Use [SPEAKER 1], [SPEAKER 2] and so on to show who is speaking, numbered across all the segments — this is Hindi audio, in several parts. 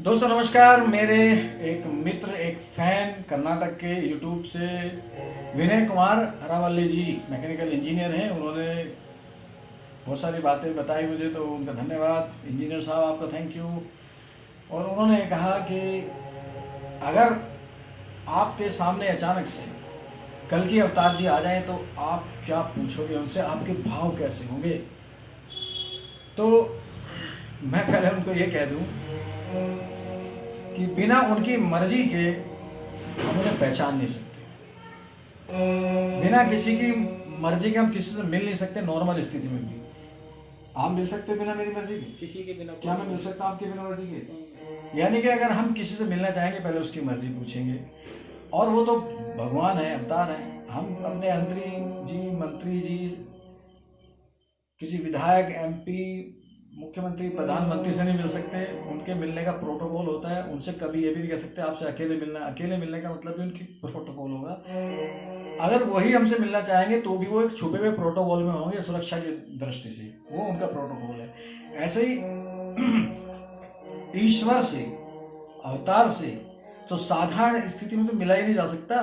[SPEAKER 1] दोस्तों नमस्कार। मेरे एक मित्र, एक फैन कर्नाटक के यूट्यूब से विनय कुमार हरावल्ली जी मैकेनिकल इंजीनियर हैं। उन्होंने बहुत सारी बातें बताई मुझे, तो उनका धन्यवाद। इंजीनियर साहब आपका थैंक यू। और उन्होंने कहा कि अगर आपके सामने अचानक से कल की अवतार जी आ जाएं तो आप क्या पूछोगे उनसे, आपके भाव कैसे होंगे। तो मैं पहले उनको ये कह दूं कि बिना उनकी मर्जी के हम उन्हें पहचान नहीं सकते। बिना किसी की मर्जी के हम किसी से मिल नहीं सकते। नॉर्मल स्थिति में भी आप मिल सकते हो बिना मेरी मर्जी के?
[SPEAKER 2] किसी के बिना
[SPEAKER 1] क्या मैं मिल सकता हूँ आपके बिना मर्जी के? यानी कि अगर हम किसी से मिलना चाहेंगे पहले उसकी मर्जी पूछेंगे, और वो तो भगवान है, अवतार है। हम अपने मंत्री जी, किसी विधायक, एमपी, मुख्यमंत्री, प्रधानमंत्री से नहीं मिल सकते। उनके मिलने का प्रोटोकॉल होता है। उनसे कभी ये भी नहीं कह सकते आपसे अकेले मिलना। अकेले मिलने का मतलब भी उनकी प्रोटोकॉल होगा। अगर वही हमसे मिलना चाहेंगे तो भी वो एक छुपे हुए प्रोटोकॉल में होंगे, सुरक्षा की दृष्टि से। वो उनका प्रोटोकॉल है। ऐसे ही ईश्वर से, अवतार से तो साधारण स्थिति में तो मिला ही नहीं जा सकता।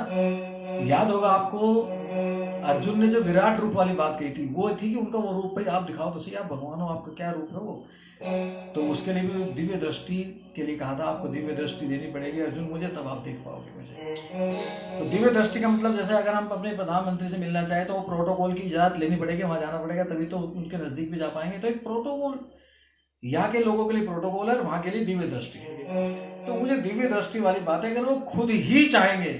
[SPEAKER 1] याद होगा आपको, अर्जुन ने जो विराट रूप वाली बात कही थी वो थी कि उनका वो रूप भाई आप दिखाओ तो सही, आप भगवान हो, आपका क्या रूप है वो। तो उसके लिए भी दिव्य दृष्टि के लिए कहा था, आपको दिव्य दृष्टि देनी पड़ेगी अर्जुन मुझे, तब आप देख पाओगे मुझे। तो दिव्य दृष्टि का मतलब, जैसे अगर हम अपने प्रधानमंत्री से मिलना चाहे तो वो प्रोटोकॉल की इजाजत लेनी पड़ेगी, वहां जाना पड़ेगा, तभी तो उनके नजदीक भी जा पाएंगे। तो एक प्रोटोकॉल यहाँ के लोगों के लिए प्रोटोकॉल है, वहां के लिए दिव्य दृष्टि है। तो मुझे दिव्य दृष्टि वाली बातें अगर वो खुद ही चाहेंगे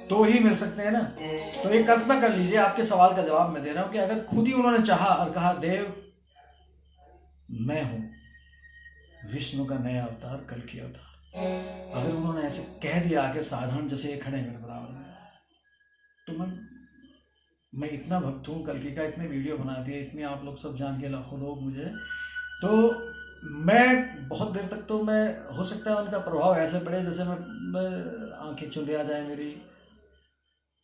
[SPEAKER 1] तो ही मिल सकते हैं ना। तो एक कल्पना कर लीजिए, आपके सवाल का जवाब मैं दे रहा हूं कि अगर खुद ही उन्होंने चाहा और कहा देव मैं हूं विष्णु का नया अवतार, कल की अवतार, अगर उन्होंने ऐसे कह दिया आके साधारण जैसे ये खड़े मेरे बराबर में, तो मैं इतना भक्त हूँ कल की का, इतने वीडियो बना दिए, इतने आप लोग सब जान के, लाखों लोग मुझे, तो मैं बहुत देर तक तो मैं, हो सकता है उनका प्रभाव ऐसे पड़े जैसे मैं आंखें चुंधिया जाए मेरी,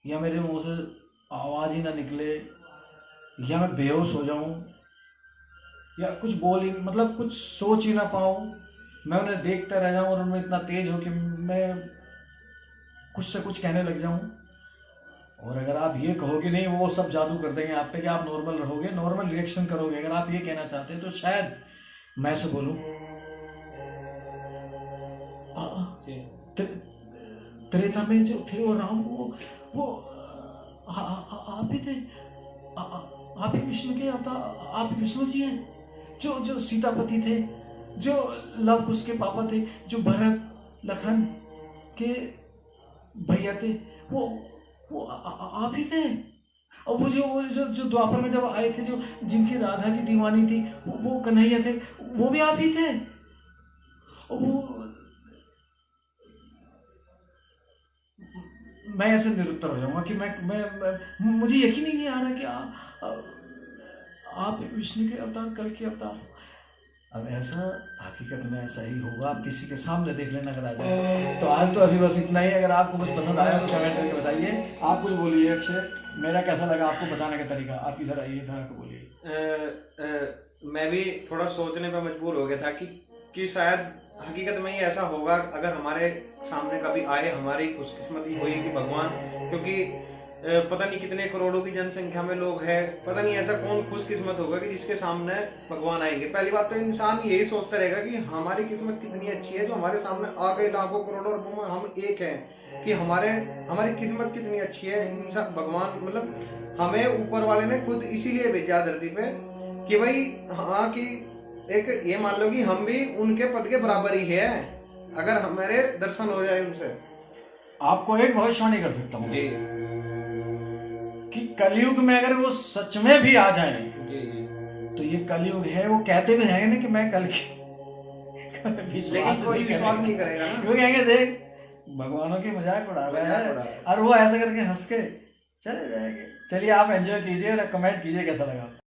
[SPEAKER 1] या मेरे मुंह से आवाज ही ना निकले, या मैं बेहोश हो जाऊं, या कुछ बोल ही, मतलब कुछ सोच ही ना पाऊं। मैं उन्हें देखता रह जाऊं और उनमें इतना तेज हो कि मैं कुछ से कुछ कहने लग जाऊं। और अगर आप ये कहो कि नहीं वो सब जादू कर देंगे आप पे, कि आप नॉर्मल रहोगे, नॉर्मल रिएक्शन करोगे, अगर आप ये कहना चाहते हैं तो शायद मैं से बोलूं त्रेता में जो थे वो राम, वो आप ही थे, आप ही विष्णु के अवतार, आप विष्णु जी हैं जो सीतापति थे, जो लव कुश के पापा थे, जो भरत लखन के भैया थे, वो आप ही थे। और वो जो द्वापर में जब आए थे, जो जिनकी राधा जी दीवानी थी, वो कन्हैया थे, वो भी आप ही थे। और वो, मैं ऐसे निरुत्तर हो जाऊंगा कि मुझे यकीन ही नहीं आ रहा कि आप विष्णु के अवतार, कल के अवतार। अब ऐसा हकीकत में ऐसा ही होगा, आप किसी के सामने देख लेना अगर आ जाए। तो आज तो अभी बस इतना ही। अगर आपको कुछ पसंद आया तो कमेंट करके बताइए। आप कुछ बोलिए अक्षय, मेरा कैसा लगा आपको बताने का तरीका। आप इधर आइए, इधर आकर बोलिए।
[SPEAKER 2] मैं भी थोड़ा सोचने पर मजबूर हो गया था कि शायद हकीकत में ही ऐसा होगा अगर हमारे सामने कभी आए, हमारी खुशकिस्मती हुई कि भगवान, क्योंकि पता नहीं कितने करोड़ों की जनसंख्या में लोग हैं, पता नहीं ऐसा कौन खुशकिस्मत होगा कि जिसके सामने भगवान आएंगे। पहली बात तो इंसान यही सोचता रहेगा कि हमारी किस्मत कितनी अच्छी है जो हमारे सामने आ गए, लाखों करोड़ों अरबों में हम एक हैं, कि हमारी किस्मत कितनी अच्छी है। इंसान, भगवान, मतलब हमें ऊपर वाले ने खुद इसीलिए भेजा धरती पे कि भाई, हाँ, कि एक ये मान लो कि हम भी उनके पद के बराबर ही है अगर हमारे दर्शन हो जाए उनसे।
[SPEAKER 1] आपको एक भविष्यवाणी कर सकता हूँ कि कलयुग में अगर वो सच में भी आ जाए तो ये कलयुग है, वो कहते भी रहेंगे ना कि मैं कल की
[SPEAKER 2] विश्वास नहीं करेगा ना,
[SPEAKER 1] वो कहेंगे देख भगवानों की मजाक उड़ा रहा है, और वो ऐसा करके हंस के चले जाएंगे। चलिए आप एंजॉय कीजिए और कमेंट कीजिए कैसा लगा।